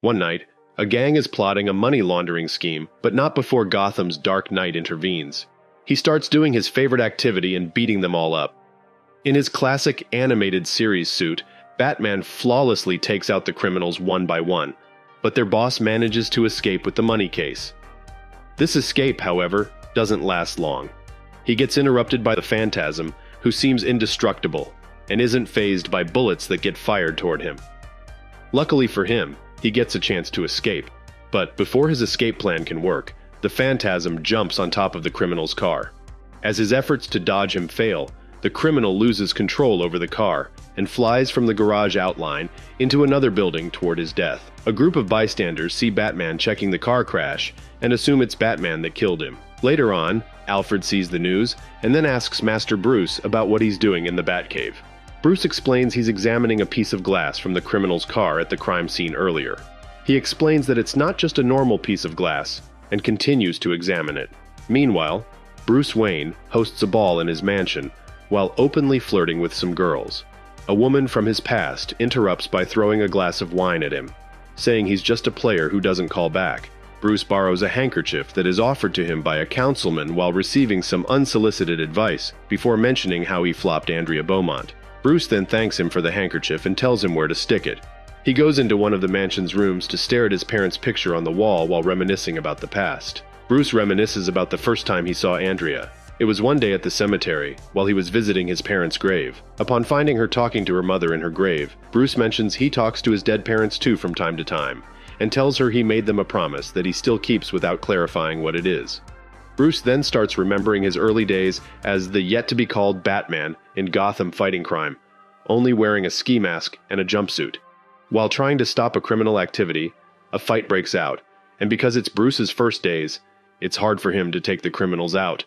One night, a gang is plotting a money laundering scheme, but not before Gotham's Dark Knight intervenes. He starts doing his favorite activity and beating them all up. In his classic animated series suit, Batman flawlessly takes out the criminals one by one, but their boss manages to escape with the money case. This escape, however, doesn't last long. He gets interrupted by the Phantasm, who seems indestructible, and isn't fazed by bullets that get fired toward him. Luckily for him, he gets a chance to escape, but before his escape plan can work, the Phantasm jumps on top of the criminal's car. As his efforts to dodge him fail, the criminal loses control over the car and flies from the garage outline into another building toward his death. A group of bystanders see Batman checking the car crash and assume it's Batman that killed him. Later on, Alfred sees the news and then asks Master Bruce about what he's doing in the Batcave. Bruce explains he's examining a piece of glass from the criminal's car at the crime scene earlier. He explains that it's not just a normal piece of glass, and continues to examine it. Meanwhile, Bruce Wayne hosts a ball in his mansion while openly flirting with some girls. A woman from his past interrupts by throwing a glass of wine at him, saying he's just a player who doesn't call back. Bruce borrows a handkerchief that is offered to him by a councilman while receiving some unsolicited advice before mentioning how he flopped Andrea Beaumont. Bruce then thanks him for the handkerchief and tells him where to stick it. He goes into one of the mansion's rooms to stare at his parents' picture on the wall while reminiscing about the past. Bruce reminisces about the first time he saw Andrea. It was one day at the cemetery, while he was visiting his parents' grave. Upon finding her talking to her mother in her grave, Bruce mentions he talks to his dead parents too from time to time, and tells her he made them a promise that he still keeps without clarifying what it is. Bruce then starts remembering his early days as the yet-to-be-called Batman in Gotham fighting crime, only wearing a ski mask and a jumpsuit. While trying to stop a criminal activity, a fight breaks out, and because it's Bruce's first days, it's hard for him to take the criminals out.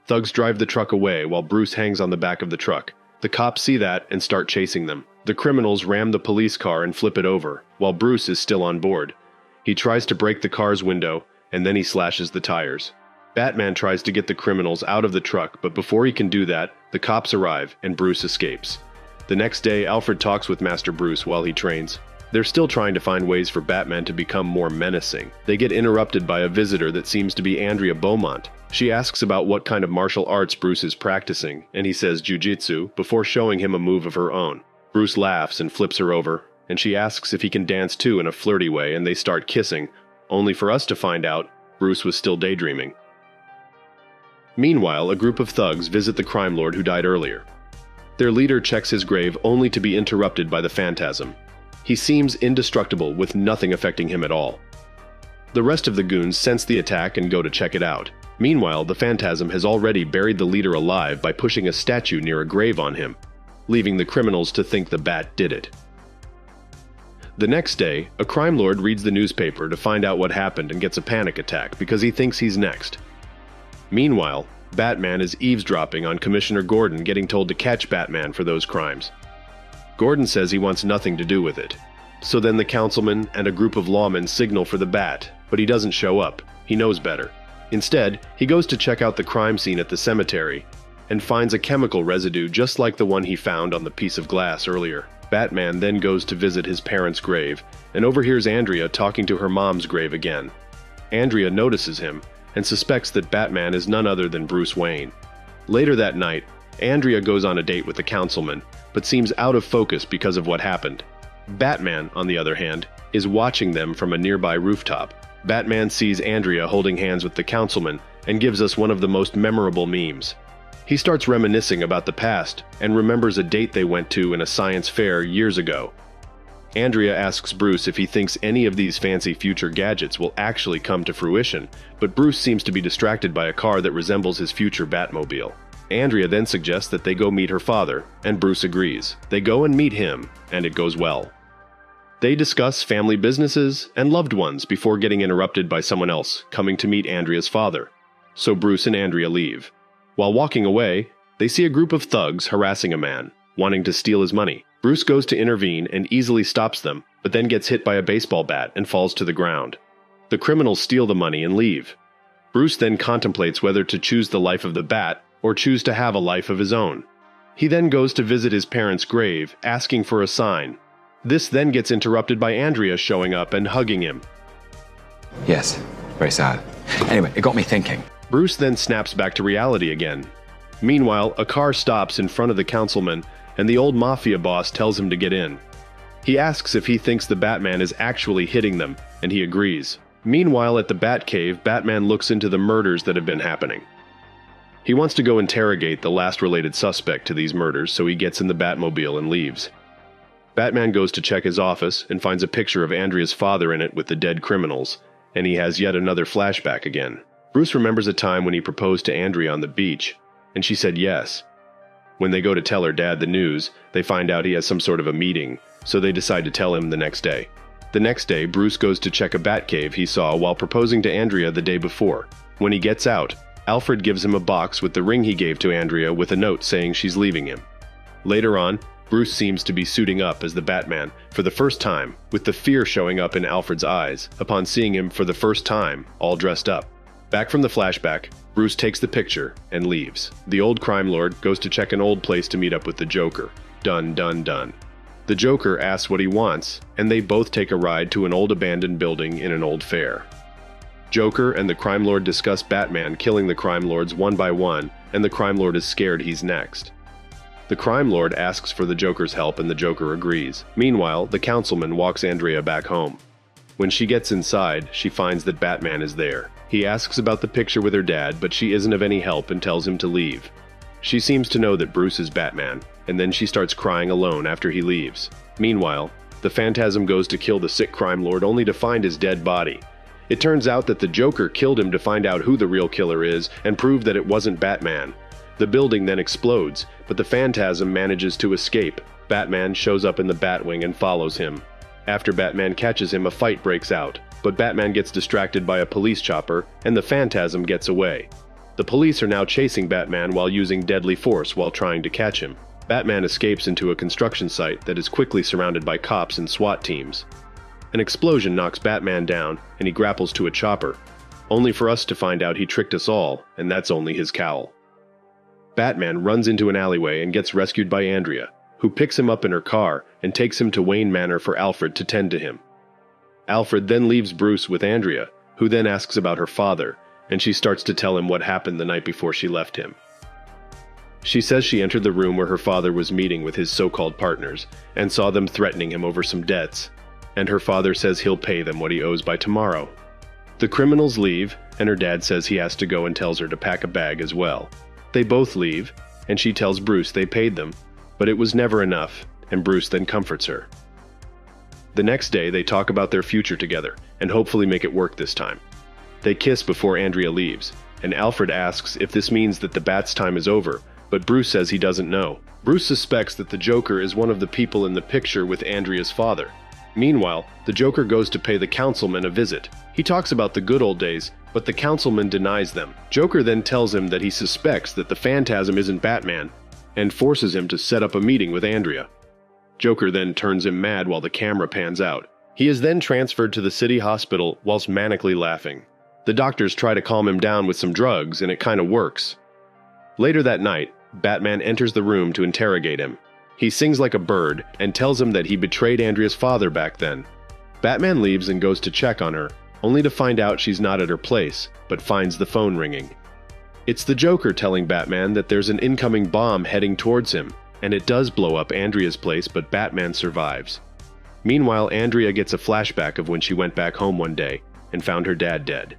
Thugs drive the truck away while Bruce hangs on the back of the truck. The cops see that and start chasing them. The criminals ram the police car and flip it over, while Bruce is still on board. He tries to break the car's window, and then he slashes the tires. Batman tries to get the criminals out of the truck, but before he can do that, the cops arrive and Bruce escapes. The next day, Alfred talks with Master Bruce while he trains. They're still trying to find ways for Batman to become more menacing. They get interrupted by a visitor that seems to be Andrea Beaumont. She asks about what kind of martial arts Bruce is practicing, and he says jiu-jitsu before showing him a move of her own. Bruce laughs and flips her over, and she asks if he can dance too in a flirty way, and they start kissing, only for us to find out Bruce was still daydreaming. Meanwhile, a group of thugs visit the crime lord who died earlier. Their leader checks his grave only to be interrupted by the Phantasm. He seems indestructible with nothing affecting him at all. The rest of the goons sense the attack and go to check it out. Meanwhile, the Phantasm has already buried the leader alive by pushing a statue near a grave on him, leaving the criminals to think the Bat did it. The next day, a crime lord reads the newspaper to find out what happened and gets a panic attack because he thinks he's next. Meanwhile, Batman is eavesdropping on Commissioner Gordon getting told to catch Batman for those crimes. Gordon says he wants nothing to do with it. So then the councilman and a group of lawmen signal for the Bat, but he doesn't show up. He knows better. Instead, he goes to check out the crime scene at the cemetery and finds a chemical residue just like the one he found on the piece of glass earlier. Batman then goes to visit his parents' grave and overhears Andrea talking to her mom's grave again. Andrea notices him and suspects that Batman is none other than Bruce Wayne. Later that night, Andrea goes on a date with the councilman, but seems out of focus because of what happened. Batman, on the other hand, is watching them from a nearby rooftop. Batman sees Andrea holding hands with the councilman and gives us one of the most memorable memes. He starts reminiscing about the past and remembers a date they went to in a science fair years ago. Andrea asks Bruce if he thinks any of these fancy future gadgets will actually come to fruition, but Bruce seems to be distracted by a car that resembles his future Batmobile. Andrea then suggests that they go meet her father, and Bruce agrees. They go and meet him, and it goes well. They discuss family businesses and loved ones before getting interrupted by someone else coming to meet Andrea's father. So Bruce and Andrea leave. While walking away, they see a group of thugs harassing a man, wanting to steal his money. Bruce goes to intervene and easily stops them, but then gets hit by a baseball bat and falls to the ground. The criminals steal the money and leave. Bruce then contemplates whether to choose the life of the Bat or choose to have a life of his own. He then goes to visit his parents' grave, asking for a sign, This then gets interrupted by Andrea showing up and hugging him. Yes, very sad. Anyway, it got me thinking. Bruce then snaps back to reality again. Meanwhile, a car stops in front of the councilman, and the old mafia boss tells him to get in. He asks if he thinks the Batman is actually hitting them, and he agrees. Meanwhile, at the Batcave, Batman looks into the murders that have been happening. He wants to go interrogate the last related suspect to these murders, so he gets in the Batmobile and leaves. Batman goes to check his office and finds a picture of Andrea's father in it with the dead criminals, and he has yet another flashback again. Bruce remembers a time when he proposed to Andrea on the beach, and she said yes. When they go to tell her dad the news, they find out he has some sort of a meeting, so they decide to tell him the next day. The next day, Bruce goes to check a Batcave he saw while proposing to Andrea the day before. When he gets out, Alfred gives him a box with the ring he gave to Andrea with a note saying she's leaving him. Later on, Bruce seems to be suiting up as the Batman for the first time, with the fear showing up in Alfred's eyes upon seeing him for the first time, all dressed up. Back from the flashback, Bruce takes the picture and leaves. The old crime lord goes to check an old place to meet up with the Joker. Dun dun dun. The Joker asks what he wants, and they both take a ride to an old abandoned building in an old fair. Joker and the crime lord discuss Batman killing the crime lords one by one, and the crime lord is scared he's next. The crime lord asks for the Joker's help and the Joker agrees. Meanwhile, the councilman walks Andrea back home. When she gets inside, she finds that Batman is there. He asks about the picture with her dad, but she isn't of any help and tells him to leave. She seems to know that Bruce is Batman, and then she starts crying alone after he leaves. Meanwhile, the Phantasm goes to kill the sick crime lord only to find his dead body. It turns out that the Joker killed him to find out who the real killer is and prove that it wasn't Batman. The building then explodes, but the Phantasm manages to escape. Batman shows up in the Batwing and follows him. After Batman catches him, a fight breaks out, but Batman gets distracted by a police chopper, and the Phantasm gets away. The police are now chasing Batman while using deadly force while trying to catch him. Batman escapes into a construction site that is quickly surrounded by cops and SWAT teams. An explosion knocks Batman down, and he grapples to a chopper, only for us to find out he tricked us all, and that's only his cowl. Batman runs into an alleyway and gets rescued by Andrea, who picks him up in her car and takes him to Wayne Manor for Alfred to tend to him. Alfred then leaves Bruce with Andrea, who then asks about her father, and she starts to tell him what happened the night before she left him. She says she entered the room where her father was meeting with his so-called partners and saw them threatening him over some debts, and her father says he'll pay them what he owes by tomorrow. The criminals leave, and her dad says he has to go and tells her to pack a bag as well. They both leave, and she tells Bruce they paid them, but it was never enough, and Bruce then comforts her. The next day, they talk about their future together, and hopefully make it work this time. They kiss before Andrea leaves, and Alfred asks if this means that the Bat's time is over, but Bruce says he doesn't know. Bruce suspects that the Joker is one of the people in the picture with Andrea's father. Meanwhile, the Joker goes to pay the councilman a visit. He talks about the good old days, but the councilman denies them. Joker then tells him that he suspects that the Phantasm isn't Batman, and forces him to set up a meeting with Andrea. Joker then turns him mad while the camera pans out. He is then transferred to the city hospital whilst manically laughing. The doctors try to calm him down with some drugs, and it kinda works. Later that night, Batman enters the room to interrogate him. He sings like a bird and tells him that he betrayed Andrea's father back then. Batman leaves and goes to check on her, only to find out she's not at her place, but finds the phone ringing. It's the Joker telling Batman that there's an incoming bomb heading towards him, and it does blow up Andrea's place, but Batman survives. Meanwhile, Andrea gets a flashback of when she went back home one day and found her dad dead.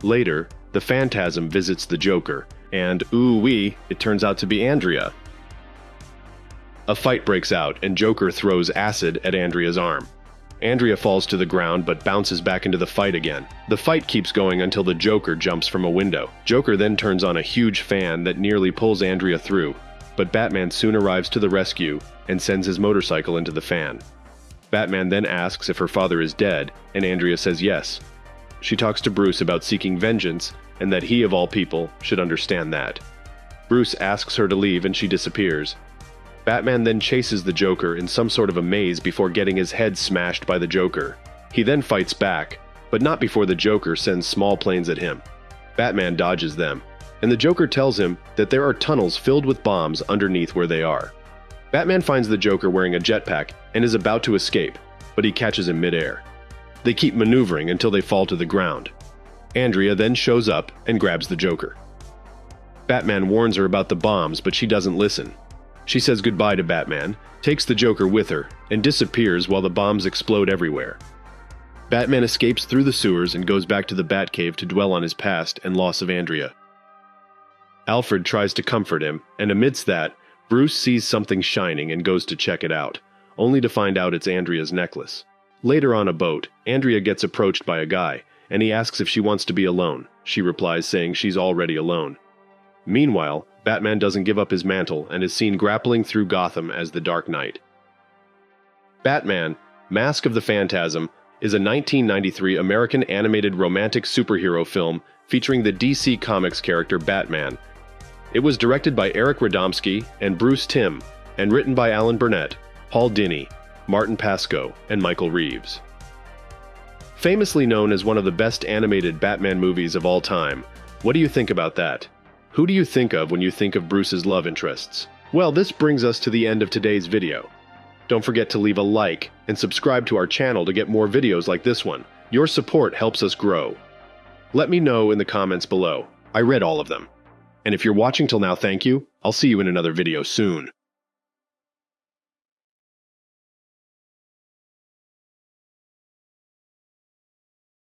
Later, the Phantasm visits the Joker, and ooh-wee, it turns out to be Andrea. A fight breaks out, and Joker throws acid at Andrea's arm. Andrea falls to the ground but bounces back into the fight again. The fight keeps going until the Joker jumps from a window. Joker then turns on a huge fan that nearly pulls Andrea through, but Batman soon arrives to the rescue and sends his motorcycle into the fan. Batman then asks if her father is dead, and Andrea says yes. She talks to Bruce about seeking vengeance, and that he, of all people, should understand that. Bruce asks her to leave and she disappears. Batman then chases the Joker in some sort of a maze before getting his head smashed by the Joker. He then fights back, but not before the Joker sends small planes at him. Batman dodges them, and the Joker tells him that there are tunnels filled with bombs underneath where they are. Batman finds the Joker wearing a jetpack and is about to escape, but he catches him midair. They keep maneuvering until they fall to the ground. Andrea then shows up and grabs the Joker. Batman warns her about the bombs, but she doesn't listen. She says goodbye to Batman, takes the Joker with her, and disappears while the bombs explode everywhere. Batman escapes through the sewers and goes back to the Batcave to dwell on his past and loss of Andrea. Alfred tries to comfort him, and amidst that, Bruce sees something shining and goes to check it out, only to find out it's Andrea's necklace. Later on a boat, Andrea gets approached by a guy, and he asks if she wants to be alone. She replies saying she's already alone. Meanwhile, Batman doesn't give up his mantle and is seen grappling through Gotham as the Dark Knight. Batman, Mask of the Phantasm, is a 1993 American animated romantic superhero film featuring the DC Comics character Batman. It was directed by Eric Radomski and Bruce Timm, and written by Alan Burnett, Paul Dini, Martin Pasco, and Michael Reeves. Famously known as one of the best animated Batman movies of all time, what do you think about that? Who do you think of when you think of Bruce's love interests? Well, this brings us to the end of today's video. Don't forget to leave a like and subscribe to our channel to get more videos like this one. Your support helps us grow. Let me know in the comments below. I read all of them. And if you're watching till now, thank you. I'll see you in another video soon.